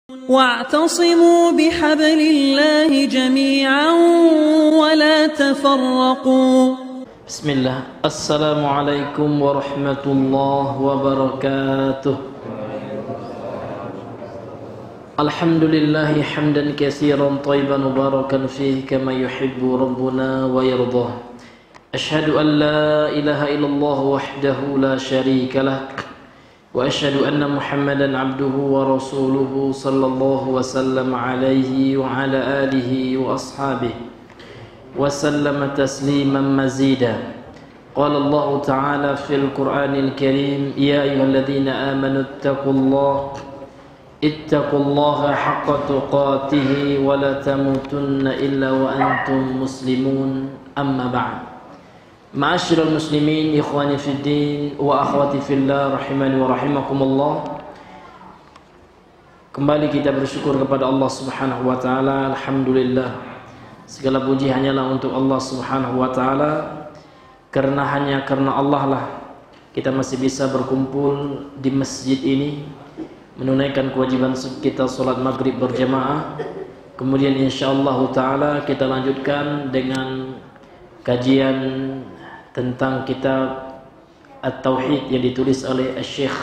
واعتصموا بحبل الله جميعا ولا تفرقوا. بسم الله. السلام عليكم ورحمة الله وبركاته. الحمد لله حمدا كثيرا طيبا مباركا فيه كما يحب ربنا ويرضاه. أشهد أن لا إله إلا الله وحده لا شريك له وأشهد أن محمدا عبده ورسوله صلى الله وسلم عليه وعلى آله وأصحابه وسلم تسليما مزيدا. قال الله تعالى في القرآن الكريم: يا أيها الذين آمنوا اتقوا الله حق تقاته ولا تموتن إلا وأنتم مسلمون. أما بعد. Ma'asyiral muslimin, ikhwani fid din wa akhwati fillah rahimani wa rahimakumullah. Kembali kita bersyukur kepada Allah Subhanahu wa taala. Alhamdulillah. Segala puji hanyalah untuk Allah Subhanahu wa taala. Karena Allah lah kita masih bisa berkumpul di masjid ini, menunaikan kewajiban kita salat maghrib berjamaah. Kemudian insyaallah taala kita lanjutkan dengan kajian tentang kitab At-Tauhid yang ditulis oleh Syekh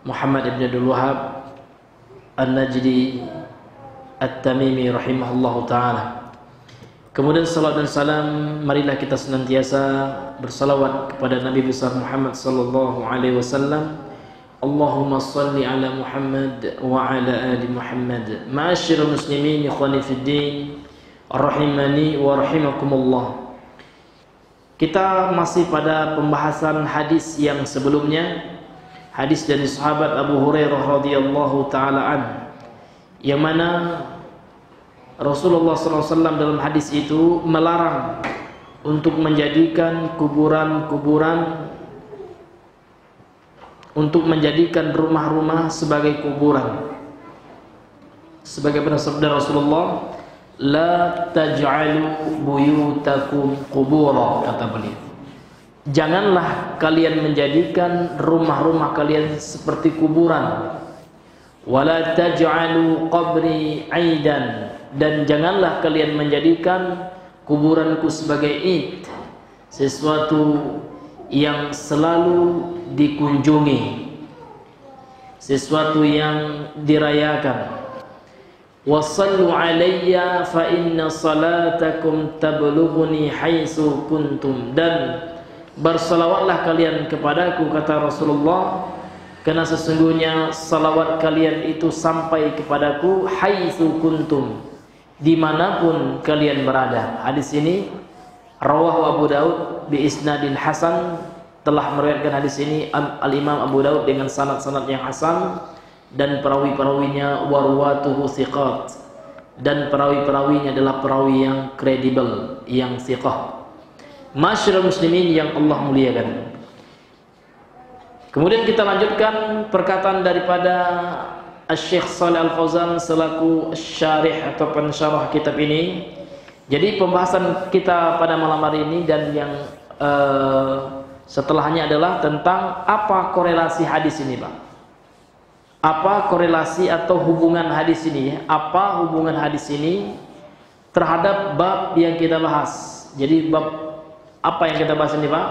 Muhammad ibn Abdul Wahhab An-Najdi At-Tamimi rahimahullahu ta'ala. Kemudian salat dan salam, marilah kita senantiasa bersalawat kepada Nabi besar Muhammad sallallahu alaihi wasallam. Allahumma salli ala Muhammad wa ala ali Muhammad. Ma'asyiral muslimin, ikhwani fid din, rahimani wa rahimakumullah. Kita masih pada pembahasan hadis yang sebelumnya, hadis dari sahabat Abu Hurairah radhiyallahu taala an, yang mana Rasulullah SAW dalam hadis itu melarang untuk menjadikan kuburan-kuburan, untuk menjadikan rumah-rumah sebagai kuburan. Sebagaimana sabda Rasulullah, la taj'alu buyutakum qubura, kata beliau. Janganlah kalian menjadikan rumah-rumah kalian seperti kuburan. Wala taj'alu qabri aidan, dan janganlah kalian menjadikan kuburanku sebagai id, sesuatu yang selalu dikunjungi, sesuatu yang dirayakan. Wassallu alayya fa inna salatakum tablughuni haitsu kuntum, dan bersalawatlah kalian kepadaku, kata Rasulullah, karena sesungguhnya salawat kalian itu sampai kepadaku haitsu kuntum, dimanapun kalian berada. Hadis ini rawahu Abu Daud bi isnadin hasan, telah meriwayatkan hadis ini Al-Imam Abu Daud dengan sanad-sanad yang hasan, dan perawi-perawinya warwatuhu thiqat, dan perawi-perawinya adalah perawi yang kredibel, yang thiqah. Ma'asyiral muslimin yang Allah muliakan. Kemudian kita lanjutkan perkataan daripada Syekh Shalih Al-Fauzan selaku syarih atau pensyarah kitab ini. Jadi pembahasan kita pada malam hari ini dan yang setelahnya adalah tentang apa korelasi hadis ini, Pak. Apa korelasi atau hubungan hadis ini, ya? Apa hubungan hadis ini terhadap bab yang kita bahas? Jadi bab apa yang kita bahas ini, Pak?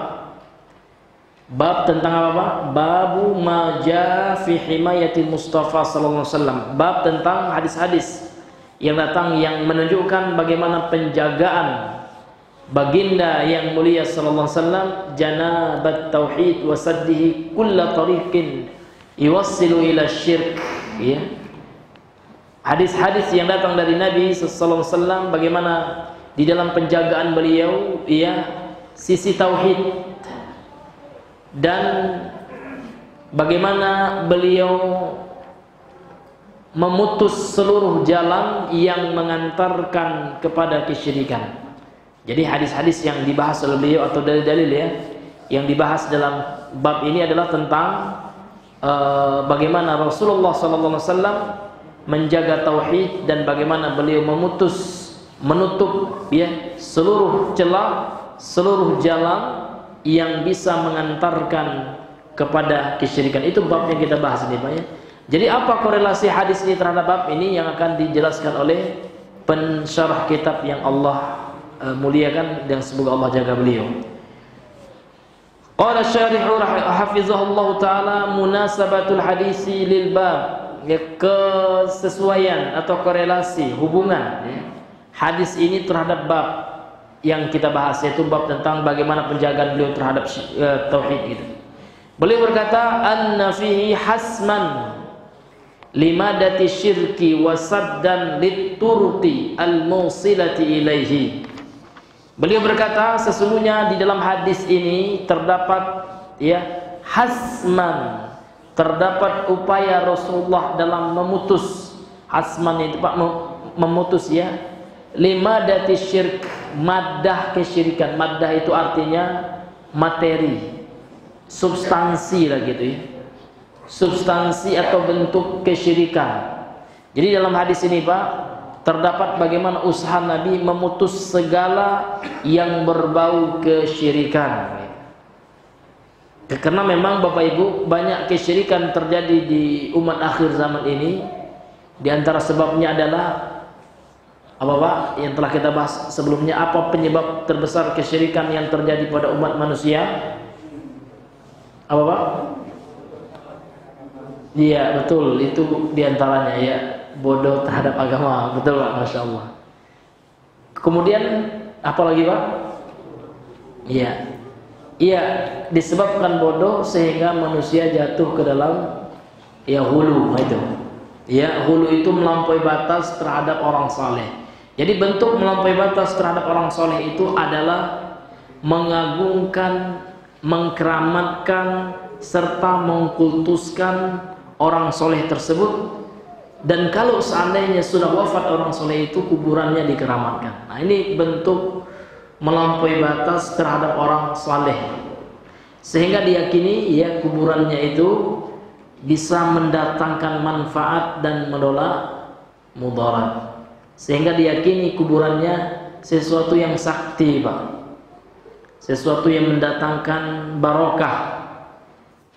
Bab tentang apa, Pak? Babu ma jaa fi himayatil Mustafa sallallahu alaihi wasallam. Bab tentang hadis-hadis yang datang yang menunjukkan bagaimana penjagaan baginda yang mulia sallallahu alaihi wasallam janabat tauhid wa saddihi kulla tariqin yuwassilu ila syirk, ya. Hadis-hadis yang datang dari Nabi sallallahu alaihi wasallam, bagaimana di dalam penjagaan beliau, ya, sisi tauhid, dan bagaimana beliau memutus seluruh jalan yang mengantarkan kepada kesyirikan. Jadi hadis-hadis yang dibahas oleh beliau atau dalil-dalil, ya, yang dibahas dalam bab ini adalah tentang bagaimana Rasulullah SAW menjaga tauhid dan bagaimana beliau menutup, ya, seluruh celah, seluruh jalan yang bisa mengantarkan kepada kesyirikan. Itu bab yang kita bahas ini, Pak, ya. Jadi apa korelasi hadis ini terhadap bab ini yang akan dijelaskan oleh pensyarah kitab yang Allah muliakan dan semoga Allah jaga beliau. Qala syarihu hafizahullah taala munasabatul hadisi lil bab, ya, kesesuaian atau korelasi hubungan ya, hadis ini terhadap bab yang kita bahas, yaitu bab tentang bagaimana penjagaan beliau terhadap tauhid gitu. Beliau berkata anna fihi hasman limadati syirki wasaddan liturqi al-musilati ilaihi. Beliau berkata sesungguhnya di dalam hadis ini terdapat ya hasman, terdapat upaya Rasulullah dalam memutus, hasman itu Pak, memutus ya, limadati syirk, maddah kesyirikan. Maddah itu artinya materi, substansi lah gitu ya, substansi atau bentuk kesyirikan. Jadi dalam hadis ini Pak terdapat bagaimana usaha Nabi memutus segala yang berbau kesyirikan. Karena memang Bapak Ibu banyak kesyirikan terjadi di umat akhir zaman ini. Di antara sebabnya adalah apa Pak? Yang telah kita bahas sebelumnya, apa penyebab terbesar kesyirikan yang terjadi pada umat manusia? Apa Pak? Iya betul, itu diantaranya ya, bodoh terhadap agama, betul Pak, Masya Allah. Kemudian apa lagi Pak? Iya, disebabkan bodoh sehingga manusia jatuh ke dalam ya hulu itu. Ya, hulu itu melampaui batas terhadap orang saleh. Jadi bentuk melampaui batas terhadap orang saleh itu adalah mengagungkan, mengkeramatkan serta mengkultuskan orang soleh tersebut, dan kalau seandainya sudah wafat orang soleh itu kuburannya dikeramatkan. Nah ini bentuk melampaui batas terhadap orang soleh, sehingga diyakini ya kuburannya itu bisa mendatangkan manfaat dan menolak mudarat, sehingga diyakini kuburannya sesuatu yang sakti Pak, sesuatu yang mendatangkan barokah,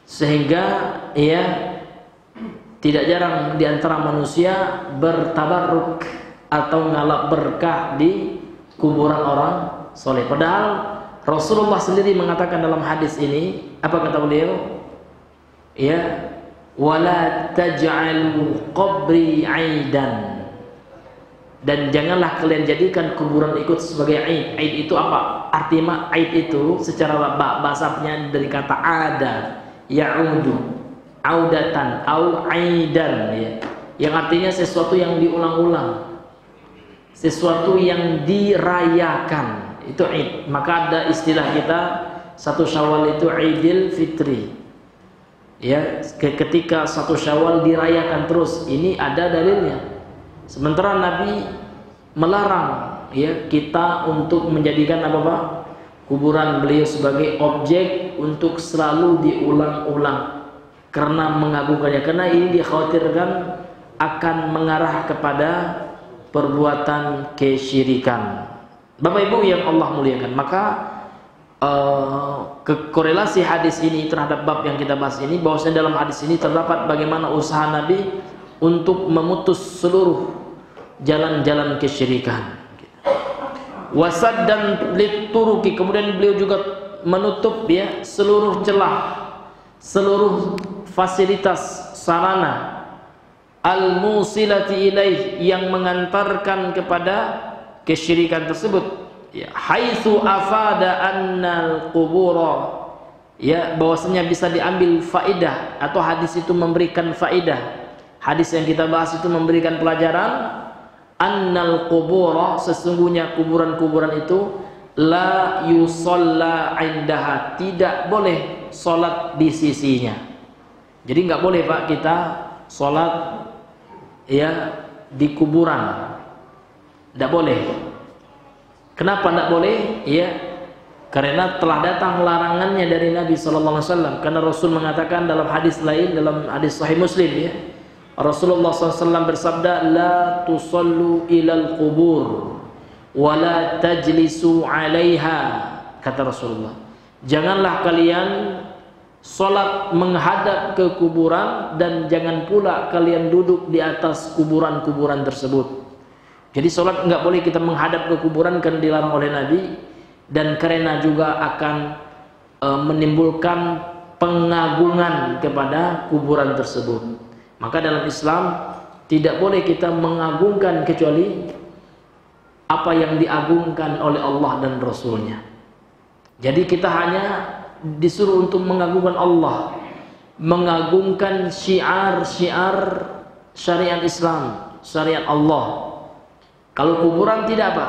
sehingga ya tidak jarang di antara manusia bertabarruk atau ngalap berkah di kuburan orang soleh. Padahal Rasulullah sendiri mengatakan dalam hadis ini, apa kata beliau? Ya, wala taj'alu qabri 'aidan. Dan janganlah kalian jadikan kuburan ikut sebagai aid. Aid itu apa? Artinya aid itu secara bahasanya dari kata ada, ya'udu, audatan au aidan ya, yang artinya sesuatu yang diulang-ulang, sesuatu yang dirayakan, itu id. Maka ada istilah kita satu Syawal itu Idul Fitri ya, ketika satu Syawal dirayakan terus, ini ada dalilnya. Sementara Nabi melarang ya kita untuk menjadikan apa Pak? Kuburan beliau sebagai objek untuk selalu diulang-ulang karena mengagungkannya, karena ini dikhawatirkan akan mengarah kepada perbuatan kesyirikan. Bapak Ibu yang Allah muliakan, maka korelasi hadis ini terhadap bab yang kita bahas ini, bahwasanya dalam hadis ini terdapat bagaimana usaha Nabi untuk memutus seluruh jalan-jalan kesyirikan. Wasad dan lituruki, kemudian beliau juga menutup ya seluruh celah, seluruh fasilitas sarana al-musilati ilaih yang mengantarkan kepada kesyirikan tersebut ya, haitsu afada annal qubura ya, bahwasanya bisa diambil faidah atau hadis itu memberikan faidah. Hadis yang kita bahas itu memberikan pelajaran annal qubura, sesungguhnya kuburan-kuburan itu la yusalla indaha, tidak boleh salat di sisinya. Jadi nggak boleh Pak kita sholat ya di kuburan, tidak boleh. Kenapa tidak boleh? Ya karena telah datang larangannya dari Nabi SAW. Karena Rasul mengatakan dalam hadis lain, dalam hadis Sahih Muslim ya, Rasulullah SAW bersabda, la tusallu ilal qubur wa la tajlisu alaiha, kata Rasulullah, janganlah kalian Salat menghadap ke kuburan, dan jangan pula kalian duduk di atas kuburan-kuburan tersebut. Jadi salat enggak boleh kita menghadap ke kuburan karena dilarang oleh Nabi, dan karena juga akan menimbulkan pengagungan kepada kuburan tersebut. Maka dalam Islam tidak boleh kita mengagungkan kecuali apa yang diagungkan oleh Allah dan Rasulnya. Jadi kita hanya disuruh untuk mengagungkan Allah, mengagungkan syiar-syiar syariat Islam, syariat Allah. Kalau kuburan tidak apa?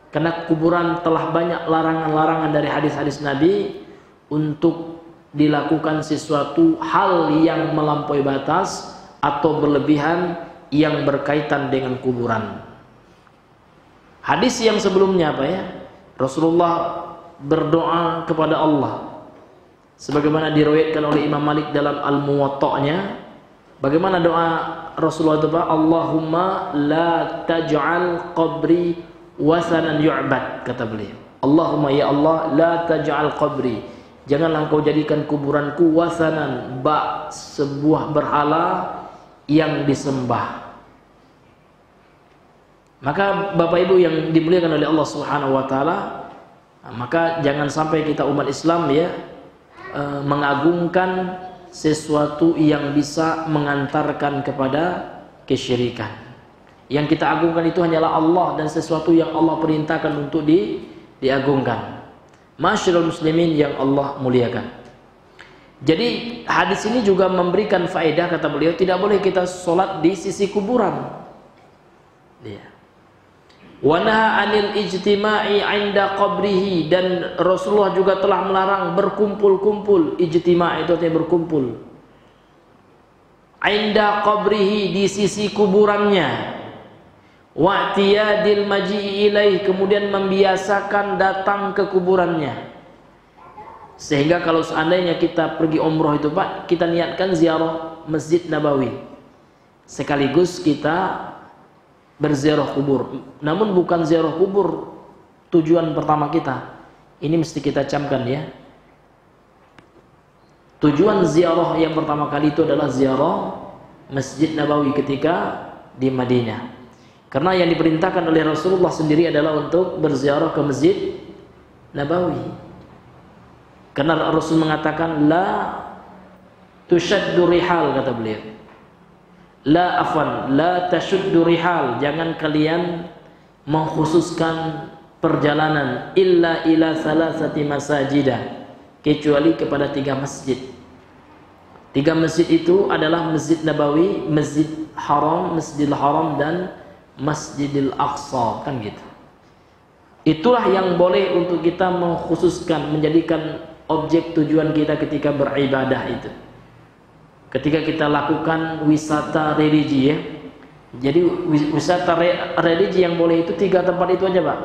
Karena kuburan telah banyak larangan-larangan dari hadis-hadis Nabi untuk dilakukan sesuatu hal yang melampaui batas atau berlebihan yang berkaitan dengan kuburan. Hadis yang sebelumnya apa ya? Rasulullah berdoa kepada Allah sebagaimana diriwayatkan oleh Imam Malik dalam Al-Muwatta'nya. Bagaimana doa Rasulullah itu? Allahumma la taj'al qabri wasanan yu'bad, kata beliau. Allahumma, ya Allah, la taj'al qabri, janganlah engkau jadikan kuburanku wasanan, sebuah berhala yang disembah. Maka Bapak Ibu yang dimuliakan oleh Allah Subhanahu wa taala, maka jangan sampai kita umat Islam ya mengagungkan sesuatu yang bisa mengantarkan kepada kesyirikan. Yang kita agungkan itu hanyalah Allah dan sesuatu yang Allah perintahkan untuk diagungkan. Masyarul muslimin yang Allah muliakan. Jadi hadis ini juga memberikan faedah, kata beliau, tidak boleh kita sholat di sisi kuburan. Wa naha 'anil ijtima'i 'inda qabrihi, dan Rasulullah juga telah melarang berkumpul-kumpul. Ijtima' itu artinya berkumpul. 'Inda qabrihi, di sisi kuburannya. Wa i'tiyadil maji'i ilaih, kemudian membiasakan datang ke kuburannya. Sehingga kalau seandainya kita pergi umroh itu Pak, kita niatkan ziarah Masjid Nabawi, sekaligus kita berziarah kubur. Namun bukan ziarah kubur tujuan pertama kita. Ini mesti kita camkan ya. Tujuan ziarah yang pertama kali itu adalah ziarah Masjid Nabawi ketika di Madinah. Karena yang diperintahkan oleh Rasulullah sendiri adalah untuk berziarah ke Masjid Nabawi. Karena Rasul mengatakan la tushaddu rihal, kata beliau. La tashuddu rihal, jangan kalian mengkhususkan perjalanan illa ila salasati masajidah, kecuali kepada 3 masjid. 3 masjid itu adalah Masjid Nabawi, Masjid Haram, Masjidil Haram, dan Masjidil Aqsa, kan gitu. Itulah yang boleh untuk kita mengkhususkan, menjadikan objek tujuan kita ketika beribadah itu. Ketika kita lakukan wisata religi ya. Jadi wisata religi yang boleh itu 3 tempat itu aja Pak.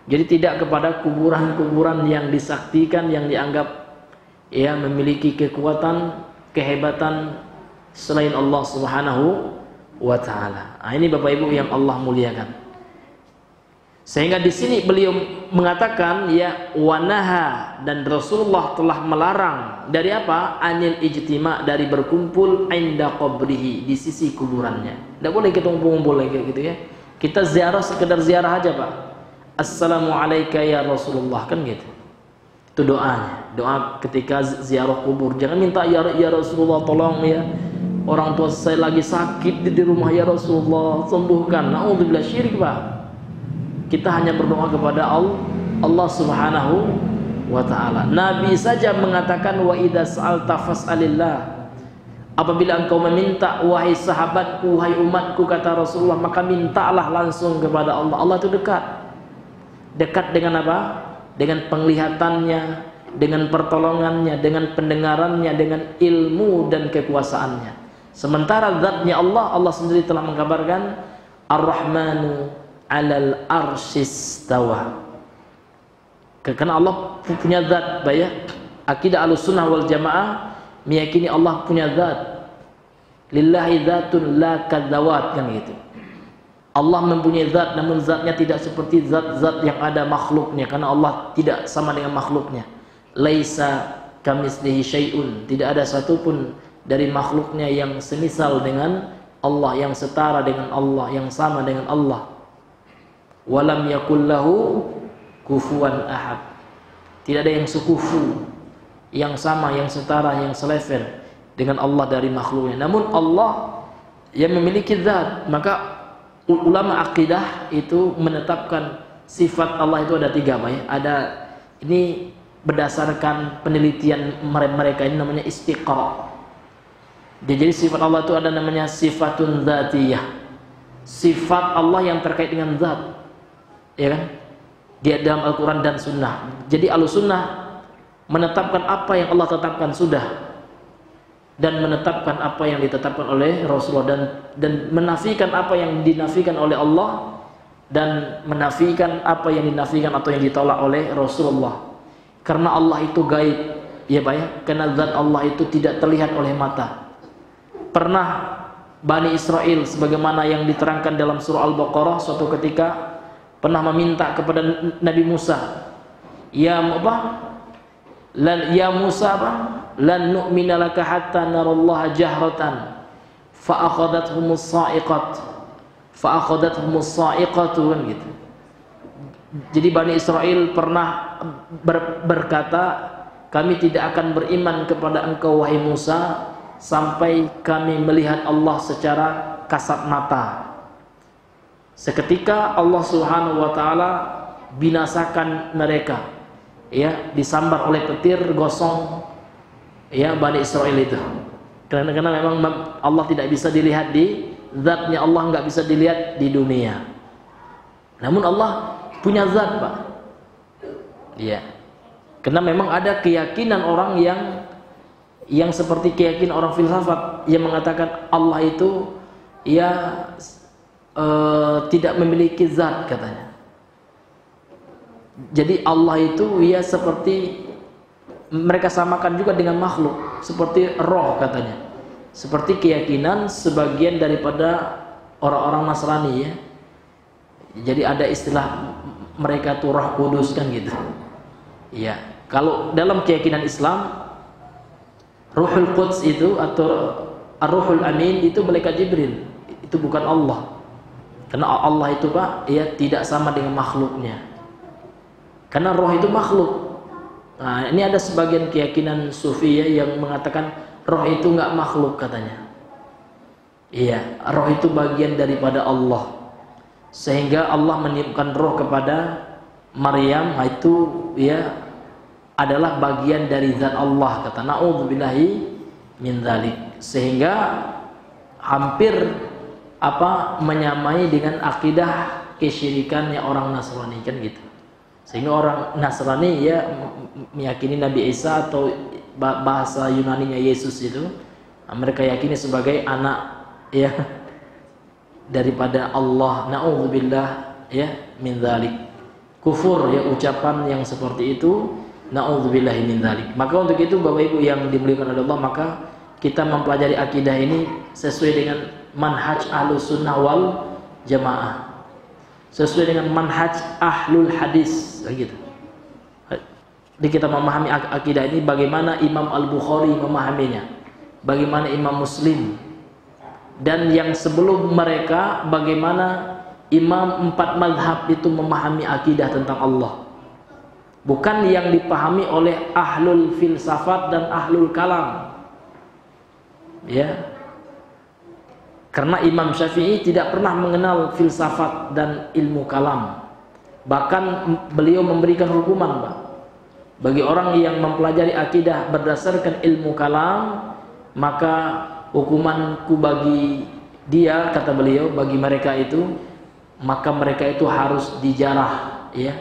Jadi tidak kepada kuburan-kuburan yang disaktikan, yang dianggap ya memiliki kekuatan, kehebatan selain Allah Subhanahu wa taala. Nah, ini Bapak Ibu yang Allah muliakan. Sehingga di sini beliau mengatakan ya wanaha, dan Rasulullah telah melarang dari apa? Anil ijtima', dari berkumpul inda qabrihi, di sisi kuburannya. Tidak boleh kita ngumpul-ngumpul kayak gitu ya. Kita ziarah sekedar ziarah aja Pak. Assalamualaikum ya Rasulullah, kan gitu. Itu doanya. Doa ketika ziarah kubur. Jangan minta ya Rasulullah tolong ya, orang tua saya lagi sakit di rumah, ya Rasulullah sembuhkan. Nauzubillah, syirik Pak. Kita hanya berdoa kepada Allah Subhanahu wa taala. Nabi saja mengatakan wa idza sa'alta fas'alillah. Apabila engkau meminta wahai sahabatku, wahai umatku, kata Rasulullah, maka mintalah langsung kepada Allah. Allah itu dekat. Dekat dengan apa? Dengan penglihatannya, dengan pertolongannya, dengan pendengarannya, dengan ilmu dan kekuasaannya. Sementara zatnya Allah sendiri telah mengkabarkan Ar-Rahmanu 'alal arsyis tawa. Karena Allah punya zat, ya. Akidah Ahlussunnah wal Jamaah meyakini Allah punya zat. Lillahi dzatun la kadzawat, kan gitu. Allah mempunyai zat, namun zatnya tidak seperti zat-zat yang ada makhluknya, karena Allah tidak sama dengan makhluknya. Laisa kamitslihi syai'un, tidak ada satupun dari makhluknya yang semisal dengan Allah, yang setara dengan Allah, yang sama dengan Allah. Walam yakul lahu kufuwan ahad, tidak ada yang sekufu, yang sama, yang setara, yang selevel dengan Allah dari makhluknya. Namun Allah yang memiliki zat, maka ulama akidah itu menetapkan sifat Allah itu ada 3, Pak ya. Ada, ini berdasarkan penelitian mereka, ini namanya istiqra. Jadi sifat Allah itu ada namanya sifatun dzatiyah, sifat Allah yang terkait dengan zat, ya kan? Di dalam Al-Quran dan Sunnah. Jadi Ahlussunnah menetapkan apa yang Allah tetapkan sudah, dan menetapkan apa yang ditetapkan oleh Rasulullah, dan menafikan apa yang dinafikan oleh Allah, dan menafikan apa yang dinafikan atau yang ditolak oleh Rasulullah. Karena Allah itu gaib, ya Pak ya, karena zat Allah itu tidak terlihat oleh mata. Pernah Bani Israel sebagaimana yang diterangkan dalam surah Al-Baqarah, suatu ketika pernah meminta kepada Nabi Musa, ya Musa lan nu'mina laka hatta narallaha jahratan fa akhadhathumus sa'iqatu, kan gitu. Jadi Bani Israel pernah berkata, kami tidak akan beriman kepada engkau wahai Musa sampai kami melihat Allah secara kasat mata. Seketika Allah Subhanahu wa taala binasakan mereka, ya, disambar oleh petir gosong, ya, Bani Israel itu. Karena memang Allah tidak bisa dilihat di zatnya, Allah nggak bisa dilihat di dunia. Namun Allah punya zat, Pak. Iya. Karena memang ada keyakinan orang yang seperti keyakinan orang filsafat yang mengatakan Allah itu ya tidak memiliki zat, katanya. Jadi Allah itu ya seperti, mereka samakan juga dengan makhluk, seperti roh, katanya. Seperti keyakinan sebagian daripada orang-orang Nasrani, ya. Jadi ada istilah mereka tuh Roh Kudus, kan gitu. Ya, kalau dalam keyakinan Islam, Ruhul Quds itu atau Ar-Ruhul Amin itu malaikat Jibril, itu bukan Allah. Karena Allah itu, Pak, ya, tidak sama dengan makhluknya. Karena roh itu makhluk. Nah, ini ada sebagian keyakinan Sufi, ya, yang mengatakan roh itu nggak makhluk, katanya. Iya, roh itu bagian daripada Allah. Sehingga Allah meniupkan roh kepada Maryam, itu ya adalah bagian dari zat Allah, kata na'udzubillahi min dzalik. Sehingga hampir menyamai dengan akidah kesyirikannya orang Nasrani, kan gitu. Sehingga orang Nasrani ya meyakini Nabi Isa atau bahasa Yunaninya Yesus itu, mereka yakini sebagai anak, ya, daripada Allah. Na'udzubillah, ya, min dzalik. Kufur, ya, ucapan yang seperti itu. Na'udzubillahi min dzalik. Maka untuk itu Bapak Ibu yang dimuliakan oleh Allah, maka kita mempelajari akidah ini sesuai dengan manhaj Ahlus Sunnah wal Jamaah, sesuai dengan manhaj Ahlul Hadis, gitu. Jadi kita memahami akidah ini bagaimana Imam Al-Bukhari memahaminya, bagaimana Imam Muslim, dan yang sebelum mereka bagaimana Imam 4 mazhab itu memahami akidah tentang Allah. Bukan yang dipahami oleh ahlul filsafat dan ahlul kalam, ya. Karena Imam Syafi'i tidak pernah mengenal filsafat dan ilmu kalam. Bahkan beliau memberikan hukuman, Pak, bagi orang yang mempelajari akidah berdasarkan ilmu kalam, maka hukumanku bagi dia, kata beliau, bagi mereka itu, maka mereka itu harus dijarah, ya,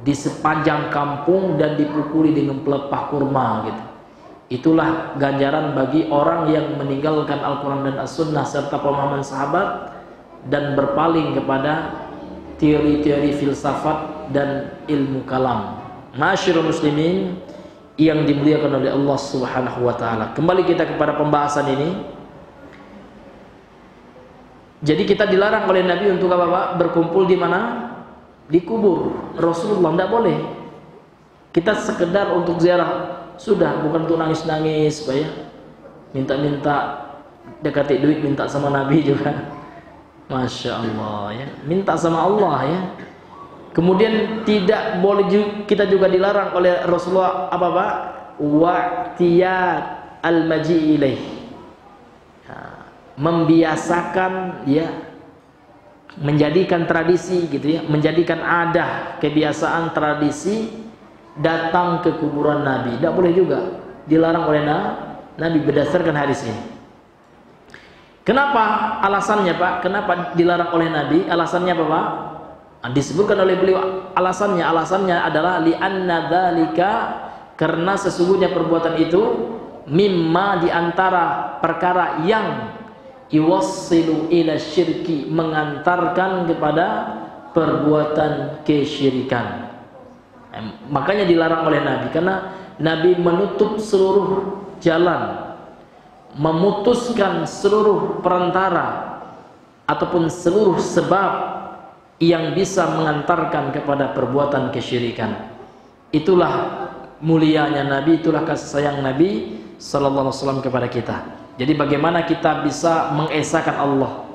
di sepanjang kampung dan dipukuli dengan pelepah kurma, gitu. Itulah ganjaran bagi orang yang meninggalkan Al-Quran dan As-Sunnah serta pemahaman sahabat dan berpaling kepada teori-teori filsafat dan ilmu kalam. Ma'asyiral muslimin yang dimuliakan oleh Allah Subhanahu wa taala. Kembali kita kepada pembahasan ini. Jadi kita dilarang oleh Nabi untuk apa, Pak? Berkumpul di mana? Di kubur Rasulullah, tidak boleh. Kita sekedar untuk ziarah sudah, bukan untuk nangis-nangis supaya minta-minta dekati duit, minta sama Nabi juga. Masya Allah ya, minta sama Allah ya. Kemudian tidak boleh kita juga dilarang oleh Rasulullah apa Pak? Wa'tiyat al-maji ilaih, membiasakan ya, menjadikan tradisi gitu ya, menjadikan adah, kebiasaan, tradisi datang ke kuburan Nabi. Tidak boleh juga, dilarang oleh Nabi berdasarkan hadis ini. Kenapa alasannya Pak? Kenapa dilarang oleh Nabi? Alasannya apa Pak? Disebutkan oleh beliau alasannya adalah li'anna dzalika, karena sesungguhnya perbuatan itu mimma, diantara perkara yang yuwassilu ila syirki, mengantarkan kepada perbuatan kesyirikan. Makanya dilarang oleh Nabi, karena Nabi menutup seluruh jalan, memutuskan seluruh perantara ataupun seluruh sebab yang bisa mengantarkan kepada perbuatan kesyirikan. Itulah mulianya Nabi, itulah kasih sayang Nabi sallallahu alaihi wasallam kepada kita. Jadi bagaimana kita bisa mengesahkan Allah,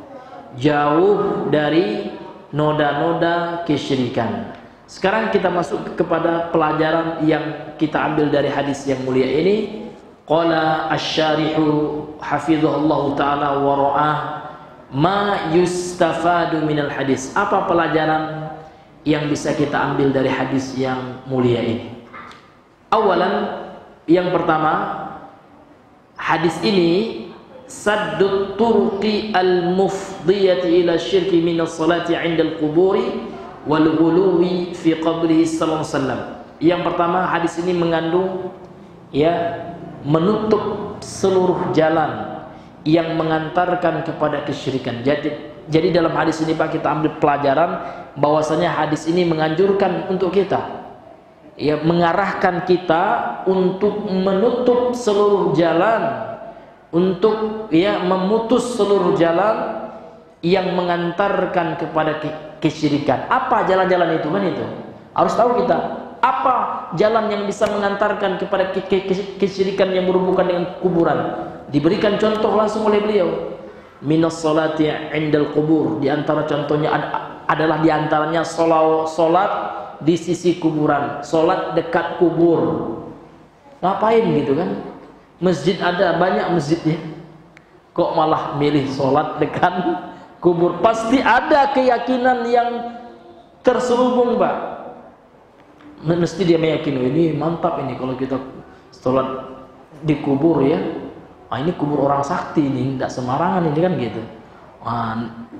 jauh dari noda-noda kesyirikan. Sekarang kita masuk kepada pelajaran yang kita ambil dari hadis yang mulia ini. Qala asy-syarihu hafizahullahu taala wa ra'ah, ma yustafadu minal hadis. Apa pelajaran yang bisa kita ambil dari hadis yang mulia ini? Awalan, yang pertama, hadis ini saddut turqi al-mufdiyati ila syirki minas salati 'inda al-quburi wal ghuluwi fi qabrihi sallallahu alaihi wasallam. Yang pertama, hadis ini mengandung ya, menutup seluruh jalan yang mengantarkan kepada kesyirikan. Jadi dalam hadis ini Pak, kita ambil pelajaran bahwasanya hadis ini menganjurkan untuk kita ya, mengarahkan kita untuk menutup seluruh jalan, untuk ya, memutus seluruh jalan yang mengantarkan kepada kesyirikan. Apa jalan-jalan itu kan? Itu harus tahu kita. Apa jalan yang bisa mengantarkan kepada kesyirikan yang berhubungan dengan kuburan? Diberikan contoh langsung oleh beliau. Minas salati 'indal qubur. Di antara contohnya adalah di antaranya salat di sisi kuburan, salat dekat kubur. Ngapain gitu kan? Masjid ada banyak masjidnya, kok malah milih salat dekat kubur? Pasti ada keyakinan yang terselubung Pak. Mesti dia meyakini, ini mantap ini kalau kita sholat di kubur ya, ini kubur orang sakti ini, tidak sembarangan ini kan gitu.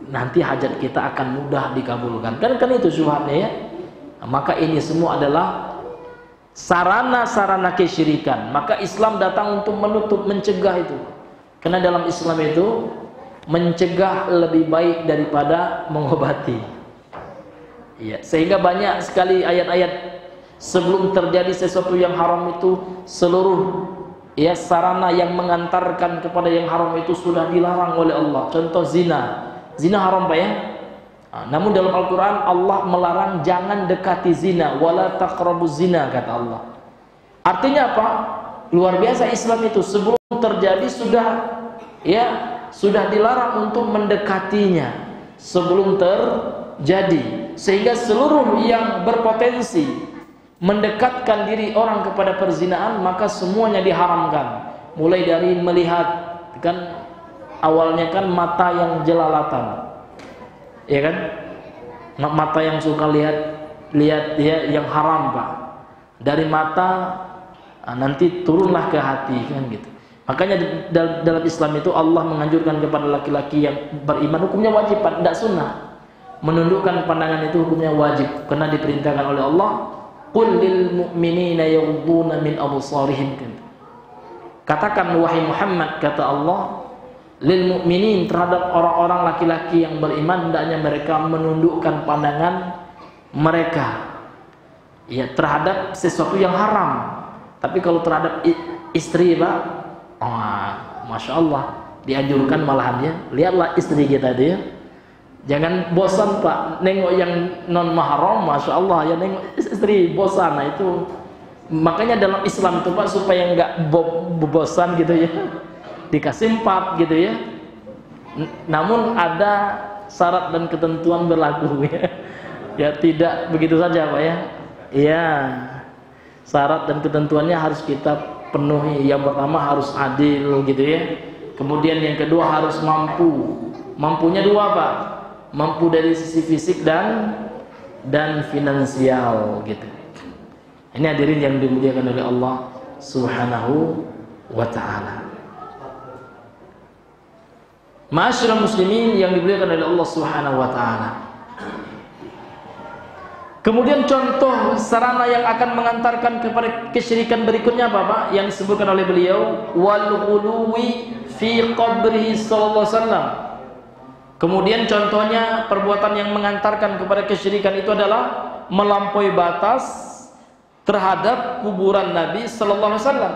Nanti hajat kita akan mudah dikabulkan, kan itu syubhatnya ya. Maka ini semua adalah sarana-sarana kesyirikan. Maka Islam datang untuk menutup, mencegah itu. Karena dalam Islam itu mencegah lebih baik daripada mengobati ya. Sehingga banyak sekali ayat-ayat sebelum terjadi sesuatu yang haram itu, seluruh ya sarana yang mengantarkan kepada yang haram itu sudah dilarang oleh Allah. Contoh zina. Zina haram Pak ya. Namun dalam Al-Quran Allah melarang jangan dekati zina. Wala taqrabuz zina, kata Allah. Artinya apa? Luar biasa Islam itu. Sebelum terjadi sudah dilarang untuk mendekatinya sebelum terjadi. Sehingga seluruh yang berpotensi mendekatkan diri orang kepada perzinaan, maka semuanya diharamkan. Mulai dari melihat, kan awalnya kan mata yang jelalatan, ya kan, mata yang suka lihat ya, yang haram Pak. Dari mata nanti turunlah ke hati kan gitu. Makanya dalam Islam itu Allah menganjurkan kepada laki-laki yang beriman, hukumnya wajib Pak, tidak sunnah. Menundukkan pandangan itu hukumnya wajib, karena diperintahkan oleh Allah, qul lil mu'minina yaghudduna min absarihim. Katakan wahai Muhammad, kata Allah, lil mu'minin, terhadap orang-orang laki-laki yang beriman, hendaknya mereka menundukkan pandangan mereka ya terhadap sesuatu yang haram. Tapi kalau terhadap istri Pak, Masya Allah, dianjurkan malahannya. Lihatlah istri kita dia, jangan bosan Pak nengok yang non mahram. Masya Allah ya, nengok istri bosan. Nah itu Makanya dalam Islam itu Pak, supaya nggak bosan gitu ya, dikasih 4 gitu ya. Namun ada syarat dan ketentuan berlaku ya. Ya tidak begitu saja Pak ya. Iya, syarat dan ketentuannya harus kita penuhi. Yang pertama harus adil gitu ya. Kemudian yang kedua harus mampu. Mampunya 2 Pak. Mampu dari sisi fisik dan finansial gitu. Ini hadirin yang dimuliakan oleh Allah Subhanahu wa ta'ala. Ma'asyiral muslimin yang dimuliakan oleh Allah Subhanahu wa ta'ala. Kemudian contoh sarana yang akan mengantarkan kepada kesyirikan berikutnya apa Pak? Yang disebutkan oleh beliau, wal ghuluwi fi qabrihi sallallahu alaihi wasallam. Kemudian contohnya perbuatan yang mengantarkan kepada kesyirikan itu adalah melampaui batas terhadap kuburan Nabi sallallahu alaihi wasallam.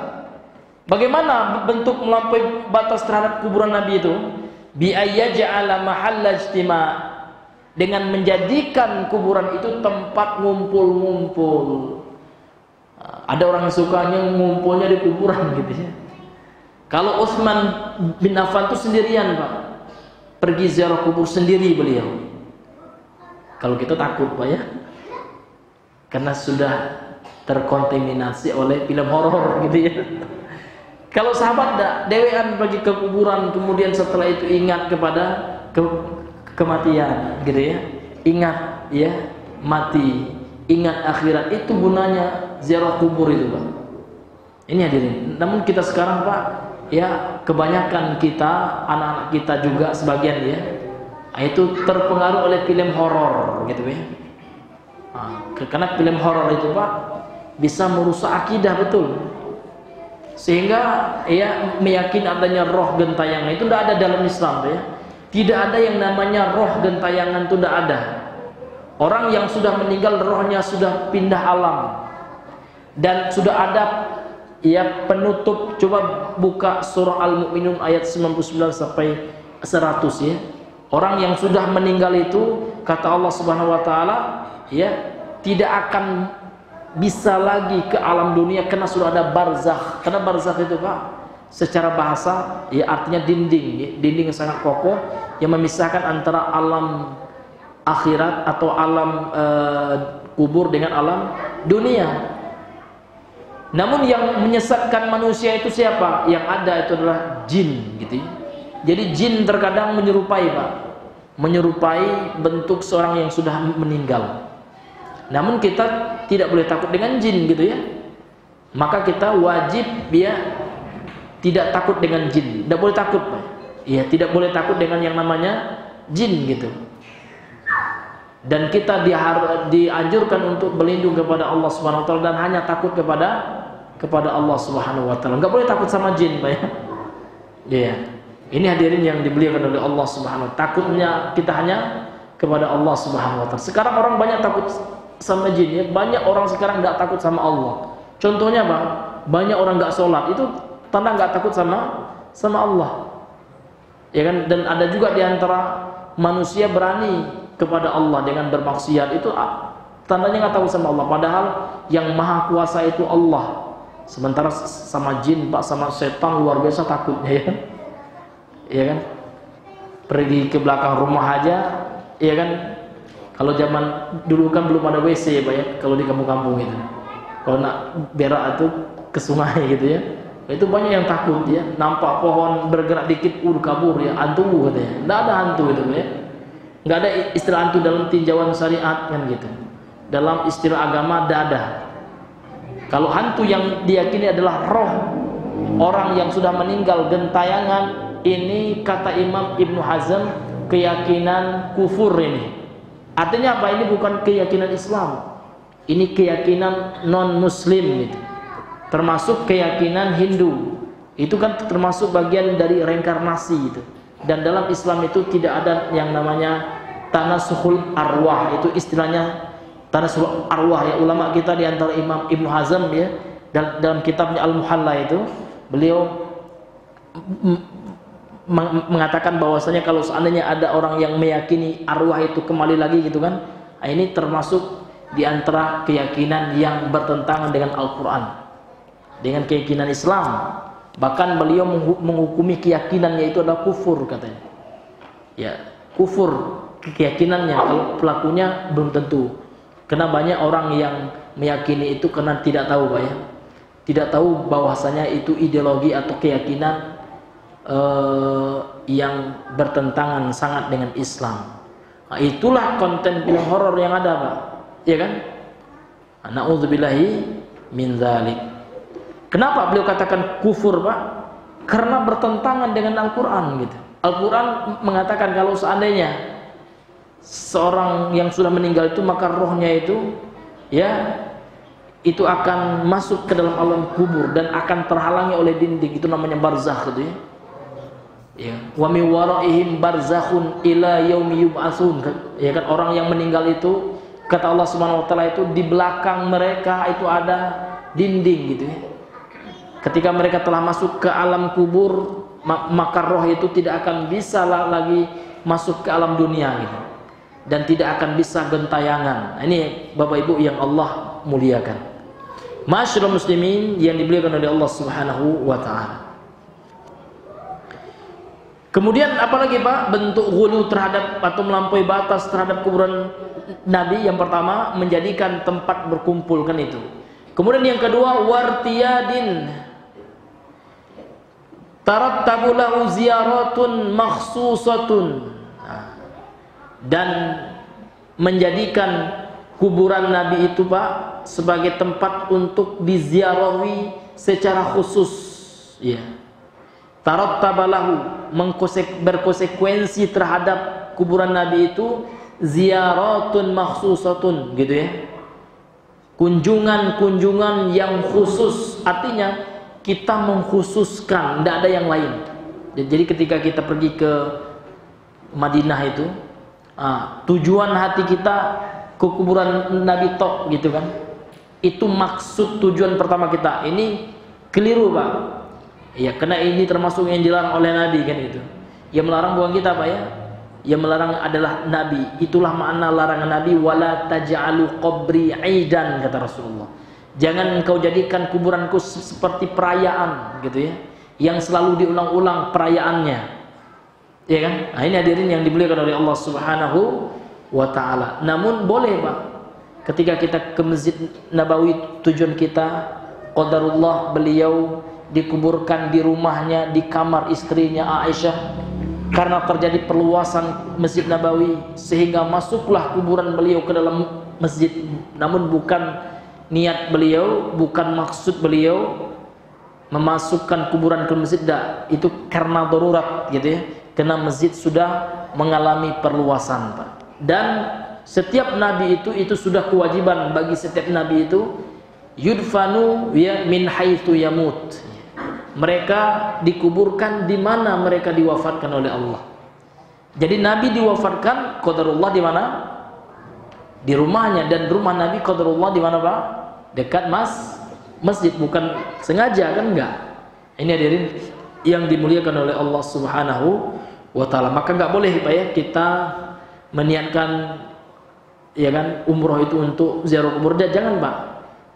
Bagaimana bentuk melampaui batas terhadap kuburan Nabi itu? Bi ayyaj'ala mahalla ijtima', dengan menjadikan kuburan itu tempat ngumpul-ngumpul. Ada orang yang sukanya ngumpulnya di kuburan gitu ya. Kalau Utsman bin Affan itu sendirian Pak, pergi ziarah kubur sendiri beliau. Kalau kita takut Pak ya, karena sudah terkontaminasi oleh film horor gitu ya. Kalau sahabat enggak, dewean pergi ke kuburan, kemudian setelah itu ingat kepada kematian gitu ya. Ingat ya, mati, ingat akhirat, itu gunanya ziarah kubur itu Pak. Ini hadirin. Namun kita sekarang Pak, ya kebanyakan kita, anak-anak kita juga sebagian ya, itu terpengaruh oleh film horor gitu ya. Karena film horor itu Pak bisa merusak akidah betul, sehingga ya meyakini adanya roh gentayangan itu tidak ada dalam Islam ya. Tidak ada yang namanya roh gentayangan, itu tidak ada. Orang yang sudah meninggal rohnya sudah pindah alam, dan sudah ada ya penutup. Coba buka surah Al-Mu'minun ayat 99 sampai 100 ya. Orang yang sudah meninggal itu kata Allah Subhanahu wa taala ya tidak akan bisa lagi ke alam dunia karena sudah ada barzakh. Karena barzakh itu Pak secara bahasa ya artinya dinding ya, dinding yang sangat kokoh yang memisahkan antara alam akhirat atau alam kubur dengan alam dunia. Namun yang menyesatkan manusia itu siapa? Yang ada itu adalah jin gitu ya. Jadi jin terkadang menyerupai Pak, menyerupai bentuk seorang yang sudah meninggal. Namun kita tidak boleh takut dengan jin gitu ya. Maka kita wajib ya tidak takut dengan jin. Tidak boleh takut Pak. Ya, tidak boleh takut dengan yang namanya jin gitu. Dan kita dianjurkan untuk berlindung kepada Allah Subhanahu wa taala dan hanya takut kepada Allah Subhanahu wa taala. Enggak boleh takut sama jin Pak ya. Ya. Ini hadirin yang dimuliakan oleh Allah Subhanahu wa taala. Takutnya kita hanya kepada Allah Subhanahu wa taala. Sekarang orang banyak takut sama jin ya. Banyak orang sekarang enggak takut sama Allah. Contohnya Bang, banyak orang enggak sholat, itu tanda enggak takut sama Allah. Ya kan? Dan ada juga di antara manusia berani kepada Allah dengan bermaksiat, itu tandanya enggak takut sama Allah. Padahal yang maha kuasa itu Allah. Sementara sama jin Pak, sama setan luar biasa takutnya ya kan? Ya kan? Pergi ke belakang rumah aja, ya kan? Kalau zaman dulu kan belum ada WC Pak ya, kalau di kampung-kampung itu. Kalau nak berak itu ke sungai gitu ya. Itu banyak yang takut ya, nampak pohon bergerak dikit kabur ya, hantu katanya. Enggak ada hantu itu ya. Enggak ada istilah hantu dalam tinjauan syariat kan gitu. Dalam istilah agama enggak ada. Kalau hantu yang diyakini adalah roh orang yang sudah meninggal gentayangan, ini kata Imam Ibnu Hazm keyakinan kufur ini. Artinya apa? Ini bukan keyakinan Islam. Ini keyakinan non-muslim gitu. Termasuk keyakinan Hindu. Itu kan termasuk bagian dari reinkarnasi gitu. Dan dalam Islam itu tidak ada yang namanya tanasukhul arwah. Itu istilahnya tanasukhul arwah ya. Ulama kita di antara Imam Ibnu Hazm ya, dalam kitabnya Al-Muhalla itu beliau mengatakan bahwasanya kalau seandainya ada orang yang meyakini arwah itu kembali lagi gitu kan, ini termasuk di antara keyakinan yang bertentangan dengan Al-Quran, dengan keyakinan Islam. Bahkan beliau menghukumi keyakinannya itu adalah kufur katanya. Ya, kufur keyakinannya, kalau pelakunya belum tentu. Karena banyak orang yang meyakini itu karena tidak tahu, Pak ya. Tidak tahu bahwasanya itu ideologi atau keyakinan yang bertentangan sangat dengan Islam. Nah, itulah konten film horor yang ada, Pak. Ya kan? Na'udzubillahi min dzalik. Kenapa beliau katakan kufur, Pak? Karena bertentangan dengan Al-Quran gitu. Al-Quran mengatakan kalau seandainya seorang yang sudah meninggal itu, maka rohnya itu ya itu akan masuk ke dalam alam kubur dan akan terhalangi oleh dinding, itu namanya barzakh gitu ya. Ya, wa mi waraihim barzakhun ila yaumi yub'atsun. Ya kan, orang yang meninggal itu kata Allah Subhanahu wa taala itu di belakang mereka itu ada dinding gitu ya. Ketika mereka telah masuk ke alam kubur, maka roh itu tidak akan bisa lagi masuk ke alam dunia gitu. Dan tidak akan bisa gentayangan. Ini Bapak Ibu yang Allah muliakan. Ma'asyiral muslimin yang dimuliakan oleh Allah Subhanahu wa taala. Kemudian apalagi Pak bentuk ghulu terhadap atau melampaui batas terhadap kuburan Nabi? Yang pertama, menjadikan tempat berkumpul kan itu. Kemudian yang kedua, wartiyadin tarattabu lahu ziyaratun makhsusatun. Dan menjadikan kuburan Nabi itu Pak sebagai tempat untuk diziarahi secara khusus ya. Tarattabalahu, berkonsekuensi terhadap kuburan Nabi itu ziyaratun makhsusatun gitu ya. Kunjungan-kunjungan yang khusus, artinya kita mengkhususkan, tidak ada yang lain. Jadi ketika kita pergi ke Madinah itu, tujuan hati kita ke kuburan Nabi tok gitu kan. Itu maksud tujuan pertama kita. Ini keliru Pak. Ya, karena ini termasuk yang dilarang oleh Nabi kan itu. Yang melarang bukan kita Pak ya. Yang melarang adalah Nabi. Itulah makna larangan Nabi, wala taj'alu qabri 'aidan, kata Rasulullah. Jangan engkau jadikan kuburanku seperti perayaan gitu ya, yang selalu diulang-ulang perayaannya. Ya kan? Nah, ini hadirin yang dimuliakan oleh Allah Subhanahu wa taala. Namun boleh Pak, ketika kita ke Masjid Nabawi, tujuan kita qadarullah beliau dikuburkan di rumahnya, di kamar istrinya Aisyah, karena terjadi perluasan Masjid Nabawi sehingga masuklah kuburan beliau ke dalam masjid. Namun bukan niat beliau, bukan maksud beliau memasukkan kuburan ke masjid, itu karena darurat gitu ya, karena masjid sudah mengalami perluasan Pak. Dan setiap nabi itu sudah kewajiban bagi setiap nabi itu, yudfanu ya min haitsu yamut. Mereka dikuburkan di mana mereka diwafatkan oleh Allah. Jadi Nabi diwafatkan qadarullah di mana? Di rumahnya, dan rumah Nabi qadarullah di mana Pak? Dekat masjid, bukan sengaja kan, enggak. Ini hadirin yang dimuliakan oleh Allah Subhanahu wa taala. Maka enggak boleh Pak ya kita meniatkan ya kan umroh itu untuk ziarah kubur. Jangan Pak.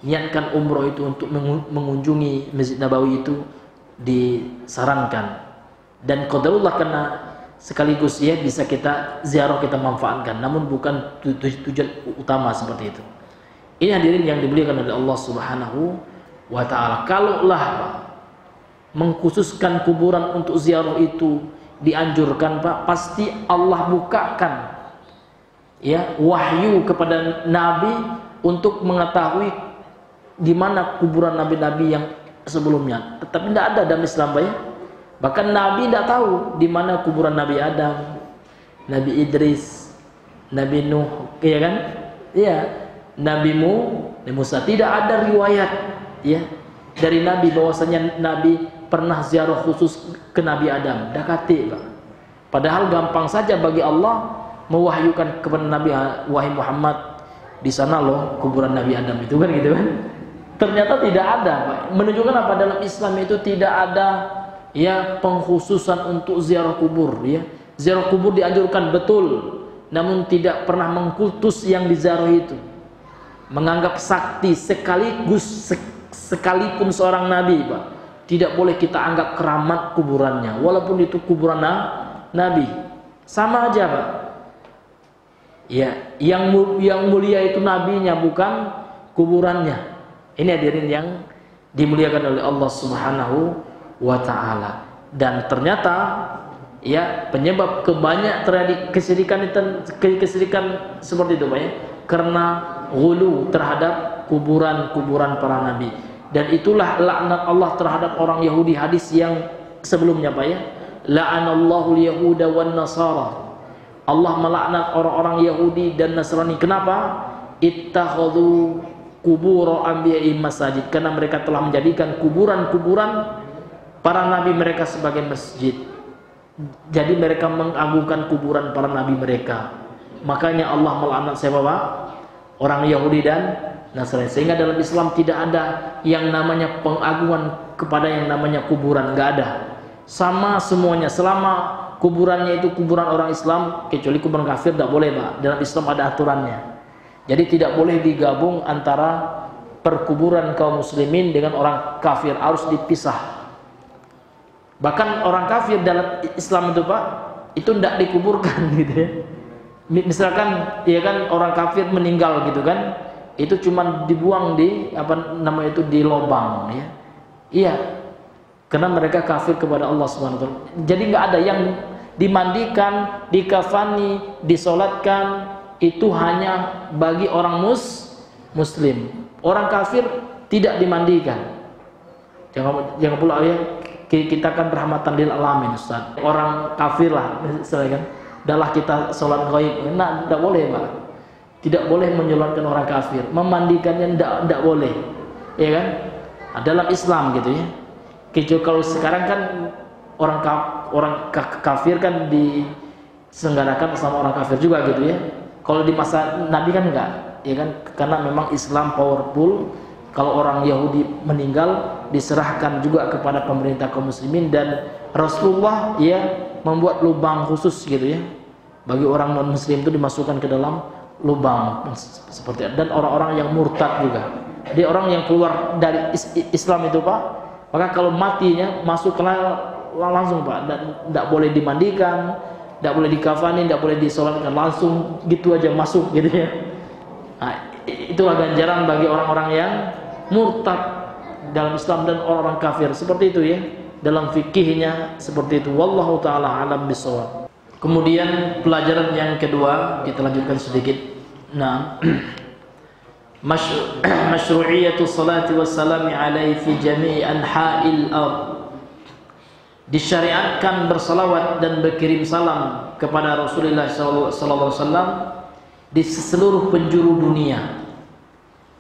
Niatkan umroh itu untuk mengunjungi Masjid Nabawi itu disarankan, dan qadarullah karena sekaligus ya bisa kita ziarah, kita manfaatkan, namun bukan tujuan utama seperti itu. Ini hadirin yang dimuliakan oleh Allah Subhanahu wa taala. Kalaulah mengkhususkan kuburan untuk ziarah itu dianjurkan Pak, pasti Allah bukakan ya wahyu kepada Nabi untuk mengetahui di mana kuburan nabi-nabi yang sebelumnya. Tetapi tidak ada dalam Islam Pak ya. Bahkan Nabi tidak tahu di mana kuburan Nabi Adam, Nabi Idris, Nabi Nuh, ya kan? Iya, Nabi Musa. Tidak ada riwayat ya dari Nabi bahwasanya Nabi pernah ziarah khusus ke Nabi Adam. Dakati Pak. Padahal gampang saja bagi Allah mewahyukan kepada Nabi, wahai Muhammad, di sana loh kuburan Nabi Adam itu kan gitu kan. Ternyata tidak ada Pak. Menunjukkan apa? Dalam Islam itu tidak ada ya pengkhususan untuk ziarah kubur ya. Ziarah kubur dianjurkan betul, namun tidak pernah mengkultus yang diziarahi itu. menganggap sakti sekaligus sekalipun seorang nabi, Pak, tidak boleh kita anggap keramat kuburannya, walaupun itu kuburan nabi, sama aja, Pak. Ya, yang mulia itu nabinya, bukan kuburannya. Ini hadirin yang dimuliakan oleh Allah Subhanahu wa taala. Dan ternyata ya, penyebab kebanyak terjadi kesirikan seperti itu, Pak, ya, karena ghulu terhadap kuburan para nabi. Dan itulah laknat Allah terhadap orang Yahudi, hadis yang sebelumnya, Pak, ya. La'anallahu al-yahuda wan nasara. Allah melaknat orang-orang Yahudi dan Nasrani. Kenapa? Ittakhadhu qubur anbiya'i masajid, karena mereka telah menjadikan kuburan-kuburan para nabi mereka sebagai masjid. Jadi mereka mengagungkan kuburan para nabi mereka. Makanya Allah melaknat siapa, Pak? Orang Yahudi dan Nasrani. Sehingga dalam Islam tidak ada yang namanya pengagungan kepada yang namanya kuburan, nggak ada. Sama semuanya, selama kuburannya itu kuburan orang Islam, kecuali kuburan kafir tidak boleh, Pak. Dalam Islam ada aturannya. Jadi tidak boleh digabung antara perkuburan kaum muslimin dengan orang kafir, harus dipisah. Bahkan orang kafir dalam Islam itu, Pak, itu tidak dikuburkan gitu ya. Misalkan ya kan, orang kafir meninggal gitu kan, itu cuma dibuang di di lubang, ya. Iya. Karena mereka kafir kepada Allah Subhanahu wa taala. Jadi nggak ada yang dimandikan, dikafani, disolatkan, itu hanya bagi orang muslim. Orang kafir tidak dimandikan. Jangan pula ya, kita kan rahmatan lil alamin, Ustaz. Orang kafir lah misalnya kan, adalah kita sholat ghaib. Nah, tidak boleh, Pak. Tidak boleh menyolatkan orang kafir, memandikannya tidak boleh, ya kan? Nah, dalam Islam gitu ya. Kecuali kalau sekarang kan orang kafir kan diselenggarakan sama orang kafir juga gitu ya. Kalau di masa Nabi kan enggak, ya kan? Karena memang Islam powerful. Kalau orang Yahudi meninggal, diserahkan juga kepada pemerintah kaum muslimin, dan Rasulullah ya membuat lubang khusus gitu ya. Bagi orang non muslim itu dimasukkan ke dalam lubang seperti itu. Dan orang-orang yang murtad juga. Jadi orang yang keluar dari Islam itu, Pak, maka kalau matinya masuk langsung, Pak, dan tidak boleh dimandikan, tidak boleh dikafani, tidak boleh disolatkan, langsung gitu aja masuk gitu ya. Nah, itulah ganjaran bagi orang-orang yang murtad dalam Islam dan orang-orang kafir seperti itu ya. Dalam fikihnya seperti itu. Wallahu taala alam bisawab. Kemudian pelajaran yang kedua, kita lanjutkan sedikit. Nah, masyru'iyatu salati wassalami alaihi fi jami'i anha'il ardh. Disyariatkan bersalawat dan berkirim salam kepada Rasulullah sallallahu alaihi wasallam di seluruh penjuru dunia.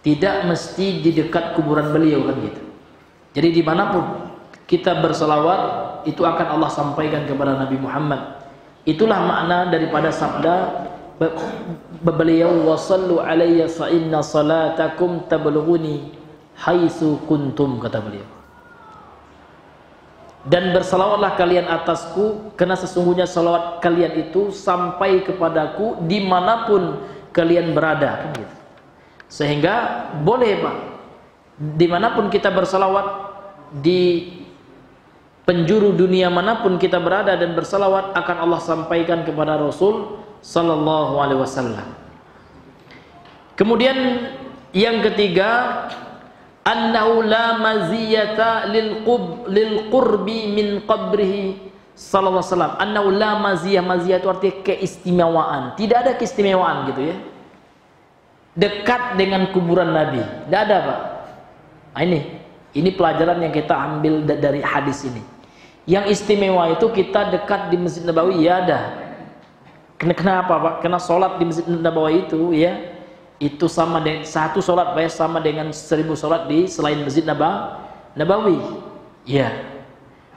Tidak mesti di dekat kuburan beliau kan gitu. Jadi dimanapun kita bersalawat, itu akan Allah sampaikan kepada Nabi Muhammad. Itulah makna daripada sabda beliau, wasallu alayya fa inna salatakum tablughuni haitsu kuntum, kata beliau. Dan bersalawatlah kalian atasku, karena sesungguhnya salawat kalian itu sampai kepadaku dimanapun kalian berada, gitu. Sehingga boleh, Pak, dimanapun kita bersalawat, di penjuru dunia manapun kita berada dan bersalawat, akan Allah sampaikan kepada Rasul sallallahu alaihi wasallam. Kemudian yang ketiga, annahu la maziyata lil qurbi min qabrihi sallallahu alaihi wasallam. Annahu la maziyah, maziyah itu artinya keistimewaan. Tidak ada keistimewaan gitu ya, dekat dengan kuburan Nabi. Tidak ada, Pak. Nah, ini pelajaran yang kita ambil dari hadis ini. Yang istimewa itu kita dekat di Masjid Nabawi, ya ada. Kenapa, Pak? Karena sholat di Masjid Nabawi itu ya, itu sama dengan satu sholat, Pak, sama dengan 1000 sholat di selain Masjid Nabawi. Ya.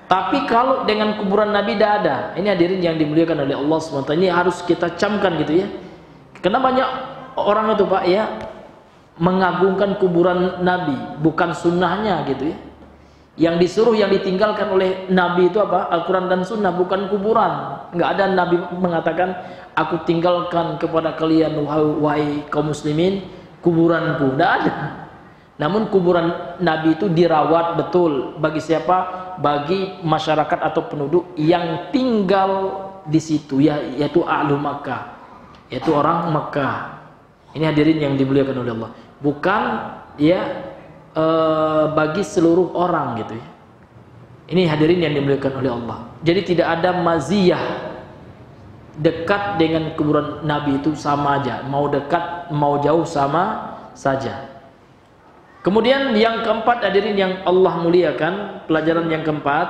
Tapi kalau dengan kuburan Nabi tidak ada. Ini hadirin yang dimuliakan oleh Allah SWT. Ini harus kita camkan gitu ya. Karena banyak orang itu, Pak, ya, mengagungkan kuburan Nabi, bukan sunnahnya gitu ya. Yang disuruh, yang ditinggalkan oleh Nabi itu apa? Al-Quran dan Sunnah, bukan kuburan. Nggak ada Nabi mengatakan, aku tinggalkan kepada kalian wahai kaum muslimin kuburanku, tidak ada. Namun kuburan Nabi itu dirawat betul. Bagi siapa? Bagi masyarakat atau penduduk yang tinggal di situ, yaitu ahlu Makkah, yaitu orang Makkah. Ini hadirin yang dimuliakan oleh Allah. Bukan bagi seluruh orang gitu ya. Ini hadirin yang dimuliakan oleh Allah. Jadi tidak ada maziyah dekat dengan kuburan Nabi itu sama aja. Mau dekat, mau jauh sama saja. Kemudian yang keempat hadirin yang Allah muliakan, pelajaran yang keempat,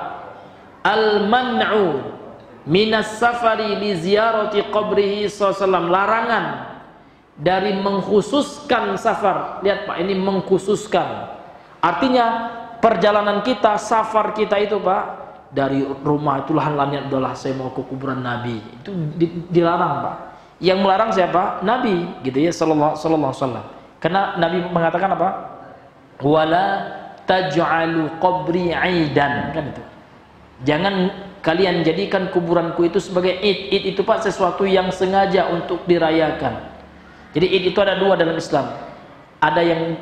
al-man'u minas safari li ziyarati qabrihi sallallahu, larangan dari mengkhususkan safar. Lihat Pak, ini mengkhususkan. Artinya perjalanan kita, safar kita itu Pak, dari rumah itu lahan-lahannya adalah saya mau ke kuburan Nabi. Itu dilarang Pak. Yang melarang siapa? Nabi gitu ya, sallallahu alaihi wasallam. Karena Nabi mengatakan apa? Wala taj'alu qabri 'aidan, kan itu. Jangan kalian jadikan kuburanku itu sebagai id. Id itu Pak sesuatu yang sengaja untuk dirayakan. Jadi id itu ada dua dalam Islam. Ada yang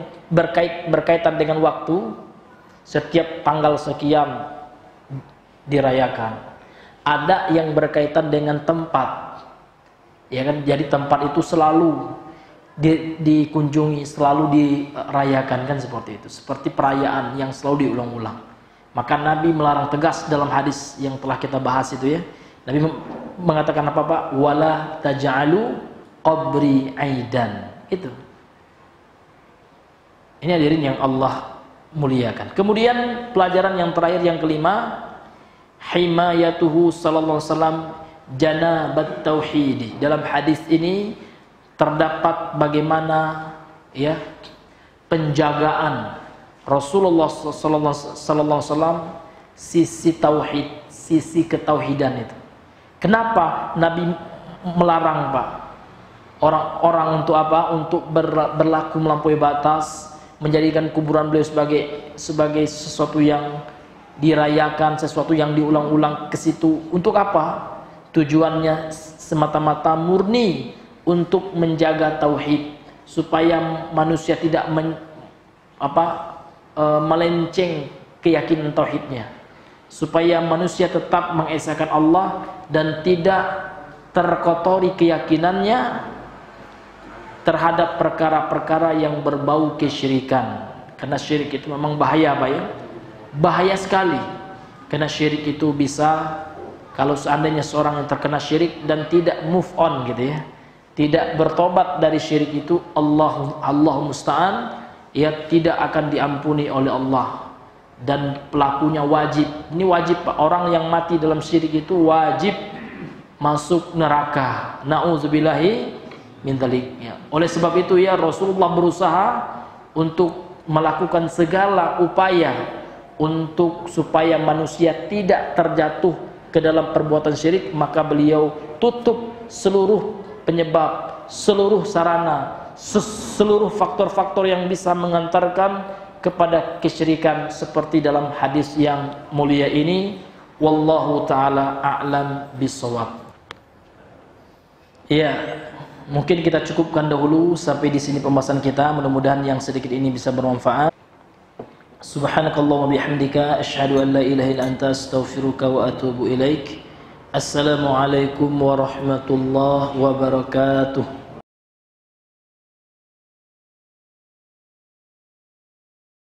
berkaitan dengan waktu, setiap tanggal sekian dirayakan. Ada yang berkaitan dengan tempat. Ya kan? Jadi tempat itu selalu dikunjungi, selalu dirayakan, kan seperti itu. Seperti perayaan yang selalu diulang-ulang. Maka Nabi melarang tegas dalam hadis yang telah kita bahas itu ya. Nabi mengatakan apa Pak? Wala taj'alu qabri 'aidan. Itu. Ini hadirin yang Allah muliakan. Kemudian pelajaran yang terakhir yang kelima, himayatuhu sallallahu alaihi wasallam janabat tauhid. Dalam hadis ini terdapat bagaimana ya penjagaan Rasulullah sallallahu alaihi wasallam sisi tauhid, sisi ketauhidan itu. Kenapa Nabi melarang Pak orang-orang untuk apa? Untuk berlaku melampaui batas, menjadikan kuburan beliau sebagai sesuatu yang dirayakan, sesuatu yang diulang-ulang ke situ. Untuk apa? Tujuannya semata-mata murni untuk menjaga tauhid, supaya manusia tidak melenceng keyakinan tauhidnya, supaya manusia tetap mengesahkan Allah dan tidak terkotori keyakinannya terhadap perkara-perkara yang berbau kesyirikan. Karena syirik itu memang bahaya Pak ya, bahaya sekali. Karena syirik itu bisa, kalau seandainya seorang yang terkena syirik dan tidak move on gitu ya, tidak bertobat dari syirik itu, Allah musta'an, ia tidak akan diampuni oleh Allah. Dan pelakunya wajib, ini wajib Pak, orang yang mati dalam syirik itu wajib masuk neraka. Na'udzubillahi min dzalik ya. Oleh sebab itu ya, Rasulullah berusaha untuk melakukan segala upaya untuk supaya manusia tidak terjatuh ke dalam perbuatan syirik. Maka beliau tutup seluruh penyebab, seluruh sarana, seluruh faktor-faktor yang bisa mengantarkan kepada kesyirikan, seperti dalam hadis yang mulia ini. Wallahu ta'ala a'lam bissawab. Ya, mungkin kita cukupkan dahulu sampai di sini pembahasan kita. Mudah-mudahan yang sedikit ini bisa bermanfaat. Subhanakallahumma bihamdika asyhadu an la ilaha illa anta astaghfiruka wa atubu ilaik. Assalamualaikum warahmatullahi wabarakatuh.